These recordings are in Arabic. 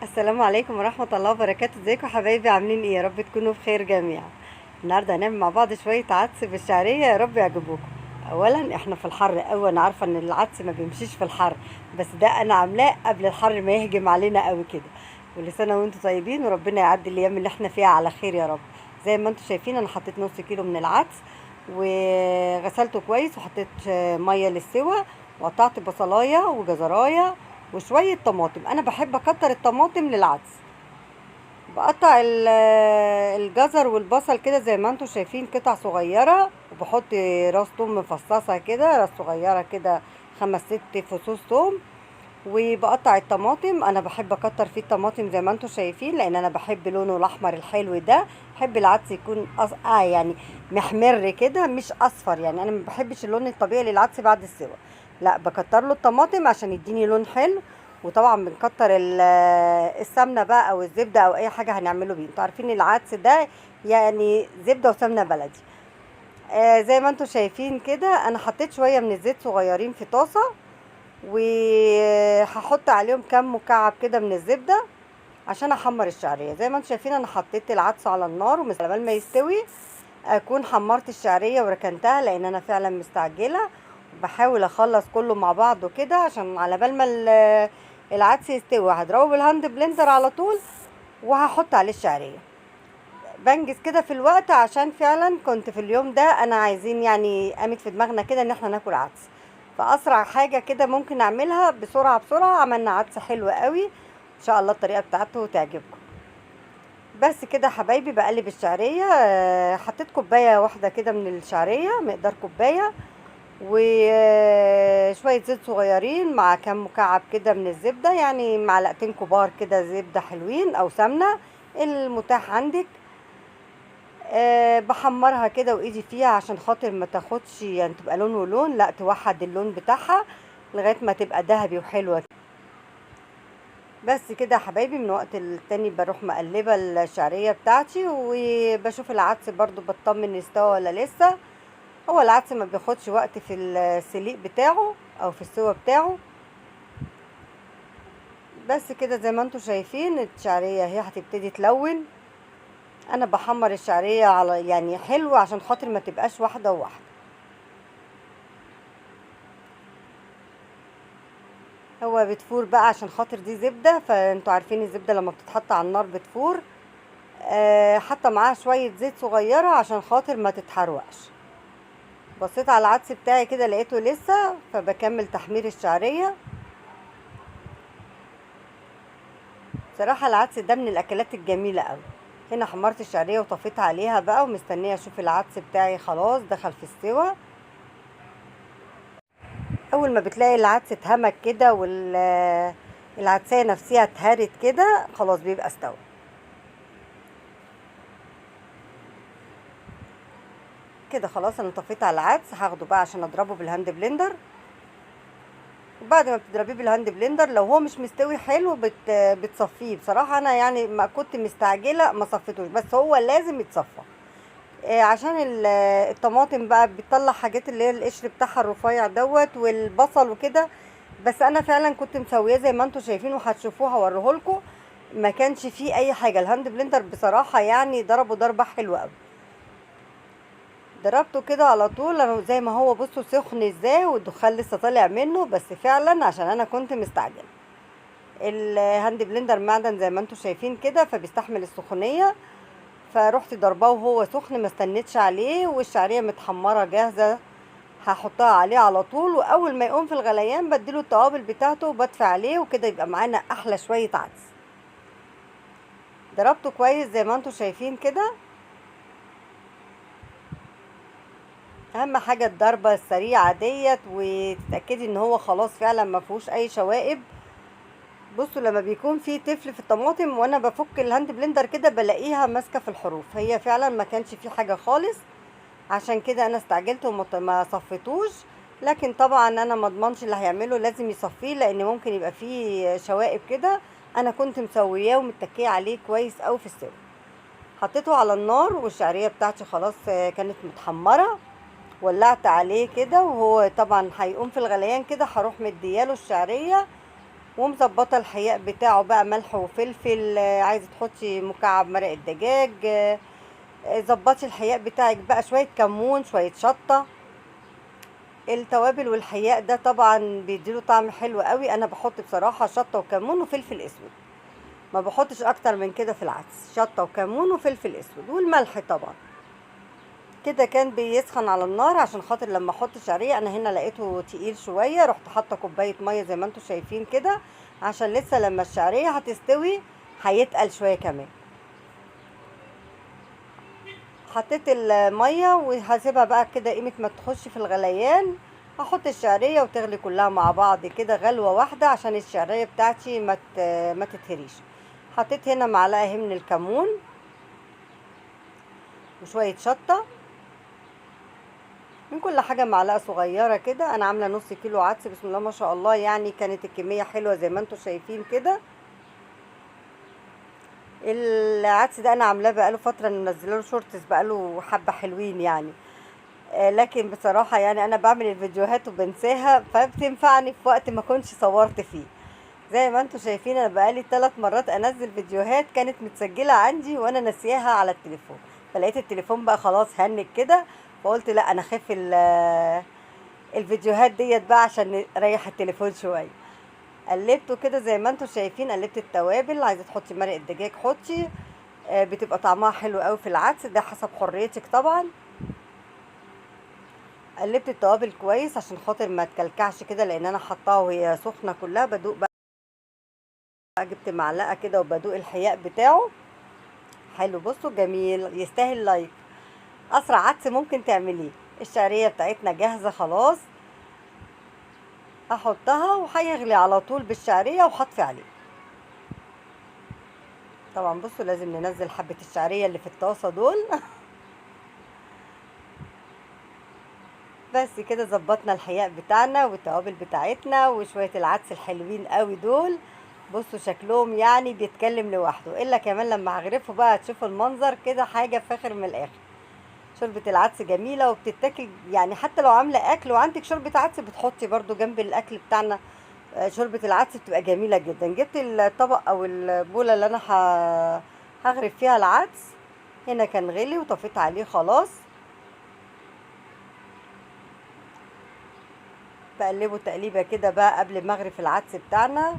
السلام عليكم ورحمة الله وبركاته. ازيكم حبايبي؟ عاملين ايه؟ يا رب تكونوا بخير جميعا. النهارده هنعمل مع بعض شوية عدس بالشعرية، يا رب يعجبوكم. اولا احنا في الحر قوي، انا عارفة ان العدس ما بيمشيش في الحر، بس ده انا عاملاه قبل الحر ما يهجم علينا قوي كده. كل سنة وانتم طيبين وربنا يعدي الايام اللي احنا فيها على خير يا رب. زي ما انتم شايفين انا حطيت نص كيلو من العدس وغسلته كويس وحطيت مية للسوا، وقطعت بصلاية وجزراية وشوية طماطم. انا بحب اكتر الطماطم للعدس. بقطع الجزر والبصل كده زي ما انتم شايفين قطع صغيرة، وبحط راس توم مفصصة كده راس صغيرة كده، 5 6 فصوص توم. وبقطع الطماطم، انا بحب اكتر فيه الطماطم زي ما انتم شايفين، لان انا بحب لونه الاحمر الحلو ده. بحب العدس يكون يعني محمر كده مش اصفر، يعني انا ما بحبش اللون الطبيعي للعدس بعد السوا. لا، بكتر له الطماطم عشان يديني لون حلو. وطبعا بنكتر السمنه بقى او الزبده او اي حاجه هنعمله بيه. انتوا عارفين العدس ده يعني زبده وسمنه بلدي. زي ما انتم شايفين كده انا حطيت شويه من الزيت صغيرين في طاسه، وهحط عليهم كام مكعب كده من الزبده عشان احمر الشعريه. زي ما انتم شايفين انا حطيت العدس على النار، ومستنيه بال ما يستوي اكون حمرت الشعريه وركنتها، لان انا فعلا مستعجله. بحاول اخلص كله مع بعضه كده عشان على بال ما العدس يستوي هضربه بالهاند بلندر على طول، وهحط عليه الشعريه. بنجز كده في الوقت عشان فعلا كنت في اليوم ده انا عايزين يعني قامت في دماغنا كده ان احنا ناكل عدس، فاسرع حاجه كده ممكن اعملها بسرعه بسرعه. عملنا عدس حلو قوي ان شاء الله، الطريقه بتاعته تعجبكم. بس كده حبايبي بقلب الشعريه. حطيت كوبايه واحده كده من الشعريه، مقدار كوبايه، وشويه زيت صغيرين مع كام مكعب كده من الزبده، يعني معلقتين كبار كده زبده حلوين او سمنه المتاح عندك. بحمرها كده وايدي فيها عشان خاطر ما تاخدش يعني تبقى لون ولون، لا توحد اللون بتاعها لغايه ما تبقى ذهبي وحلوه. بس كده يا حبايبي من وقت للتاني بروح مقلبه الشعريه بتاعتي، وبشوف العدس برضو بطمن استوى ولا لسه. هو العدس ما بياخدش وقت في السليق بتاعه او في السوا بتاعه. بس كده زي ما انتم شايفين الشعريه هي هتبتدي تلون. انا بحمر الشعريه على يعني حلو عشان خاطر ما تبقاش واحده وواحده. هو بتفور بقى عشان خاطر دي زبده، فانتوا عارفين الزبده لما بتتحط على النار بتفور. حاطه معاها شويه زيت صغيره عشان خاطر ما تتحرقش. بصيت على العدس بتاعي كده لقيته لسه، فبكمل تحمير الشعريه. بصراحه العدس ده من الاكلات الجميله قوي. هنا حمرت الشعريه وطفيت عليها بقى، ومستنيه اشوف العدس بتاعي خلاص دخل في السوا. اول ما بتلاقي العدس اتهمك كده والعدسية نفسها اتهرت كده خلاص بيبقى استوى. كده خلاص انا طفيت على العدس، هاخده بقى عشان اضربه بالهاند بلندر. وبعد ما بتضربيه بالهاند بلندر لو هو مش مستوي حلو بتصفيه. بصراحة انا يعني ما كنت مستعجلة ما صفيتوش، بس هو لازم يتصفى. عشان الطماطم بقى بتطلع حاجات اللي هي القشر بتاعها الرفيع دوت والبصل وكده. بس انا فعلا كنت مسويه زي ما انتم شايفين وهتشوفوها هوريهولكم. ما كانش فيه اي حاجه. الهاند بلندر بصراحه يعني ضربه ضربه حلوه قوي. ضربته كده على طول انا زي ما هو. بصوا سخن ازاي والدخان لسه طالع منه، بس فعلا عشان انا كنت مستعجله. الهاند بلندر معدن زي ما انتم شايفين كده فبيستحمل السخونيه. فروحت ضرباه وهو سخن، ما استنيتش عليه، والشعريه متحمره جاهزه هحطها عليه على طول. واول ما يقوم في الغليان بديله التوابل بتاعته وبدفع عليه، وكده يبقى معانا احلى شويه عدس. ضربته كويس زي ما انتم شايفين كده. اهم حاجه الضربه السريعه ديت، وتتاكدي ان هو خلاص فعلا ما فيهوش اي شوائب. بصوا لما بيكون في تفل في الطماطم وانا بفك الهاند بلندر كده بلاقيها ماسكه في الحروف، هي فعلا ما كانش في حاجه خالص. عشان كده انا استعجلت وما صفيتوش. لكن طبعا انا ما اضمنش اللي هيعمله لازم يصفيه، لان ممكن يبقى فيه شوائب كده. انا كنت مسوياه ومتكيه عليه كويس قوي في السوا. حطيته على النار والشعريه بتاعتي خلاص كانت متحمره. ولعت عليه كده، وهو طبعا هيقوم في الغليان كده هروح مدياله الشعريه ومظبطه الحياء بتاعه بقى ملح وفلفل، عايزه تحطي مكعب مرق الدجاج، ظبطي الحياء بتاعك بقى، شويه كمون شويه شطه. التوابل والحياء ده طبعا بيديله طعم حلو قوي. انا بحط بصراحه شطه وكمون وفلفل اسود، ما بحطش اكتر من كده في العدس. شطه وكمون وفلفل اسود والملح طبعا. كده كان بيسخن على النار عشان خاطر لما احط الشعريه. انا هنا لقيته تقيل شويه، رحت حاطه كوبايه ميه زي ما انتم شايفين كده، عشان لسه لما الشعريه هتستوي هيتقل شويه كمان. حطيت الميه وهسيبها بقى كده قيمه ما تخش في الغليان. هحط الشعريه وتغلي كلها مع بعض كده غلوه واحده عشان الشعريه بتاعتي ما تتهريش. حطيت هنا معلقه اهي من الكمون وشويه شطه، من كل حاجه معلقه صغيره كده. انا عامله نص كيلو عدس، بسم الله ما شاء الله، يعني كانت الكميه حلوه زي ما انتم شايفين كده. العدس ده انا عاملاه بقاله فتره، منزله له شورتس بقاله حبه حلوين يعني. لكن بصراحه يعني انا بعمل الفيديوهات وبنساها، فبتنفعني في وقت ما كنتش صورت فيه. زي ما انتم شايفين انا بقالي 3 مرات انزل فيديوهات كانت متسجله عندي وانا ناسياها على التليفون، فلقيت التليفون بقى خلاص هنك كده، فقلت لا انا خاف الفيديوهات ديت بقى عشان اريح التليفون شويه. قلبته كده زي ما انتم شايفين. قلبت التوابل، عايزه تحطي مرق الدجاج حطي، بتبقى طعمها حلو قوي في العدس ده، حسب حريتك طبعا. قلبت التوابل كويس عشان خاطر ما تكلكعش كده، لان انا حطاها وهي سخنه كلها. بدوق بقى، جبت معلقه كده وبدوق الحياء بتاعه حلو. بصوا جميل، يستاهل لايك. اسرع عدس ممكن تعمليه. الشعريه بتاعتنا جاهزه خلاص، احطها وهيغلي على طول بالشعريه وحطفي عليه. طبعا بصوا لازم ننزل حبه الشعريه اللي في الطاسه دول. بس كده ظبطنا الحياء بتاعنا والتوابل بتاعتنا وشويه العدس الحلوين قوي دول. بصوا شكلهم يعني بيتكلم لوحده، الا كمان لما هغرفه بقى تشوفوا المنظر كده حاجه فاخر من الاخر. شوربه العدس جميله وبتتاكل، يعني حتى لو عامله اكل وعندك شوربه عدس بتحطي برضو جنب الاكل بتاعنا. شوربه العدس بتبقى جميله جدا. جبت الطبق او البوله اللي انا هغرف فيها العدس، هنا كان غلي وطفيت عليه خلاص. بقلبه تقليبه كده بقى قبل ما اغرف العدس بتاعنا.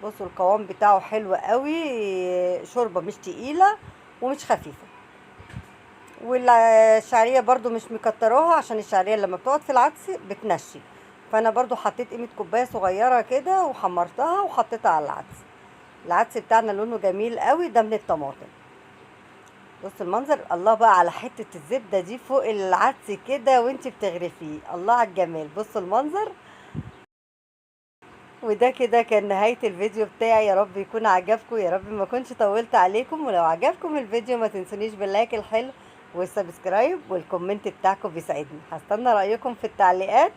بصوا القوام بتاعه حلو قوي، شوربه مش تقيله ومش خفيفه. والشعريه برضو مش مكتراها عشان الشعريه لما بتقعد في العدس بتنشي. فانا برضو حطيت قيمه كوبايه صغيره كده وحمرتها وحطيتها على العدس. العدس بتاعنا لونه جميل قوي، ده من الطماطم. بص المنظر، الله بقى على حته الزبده دي فوق العدس كده وانتي بتغرفيه، الله على الجمال. بصوا المنظر. وده كده كان نهاية الفيديو بتاعي، يا رب يكون عجبكم، يا رب ما كنتش طولت عليكم. ولو عجبكم الفيديو ما تنسونيش باللايك الحلو والسبسكرايب والكومنت بتاعكم بيساعدني. هستنى رأيكم في التعليقات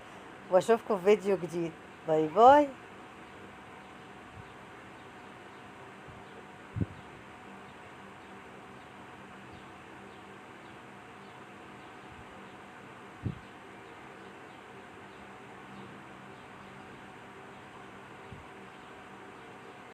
واشوفكم في فيديو جديد. باي باي.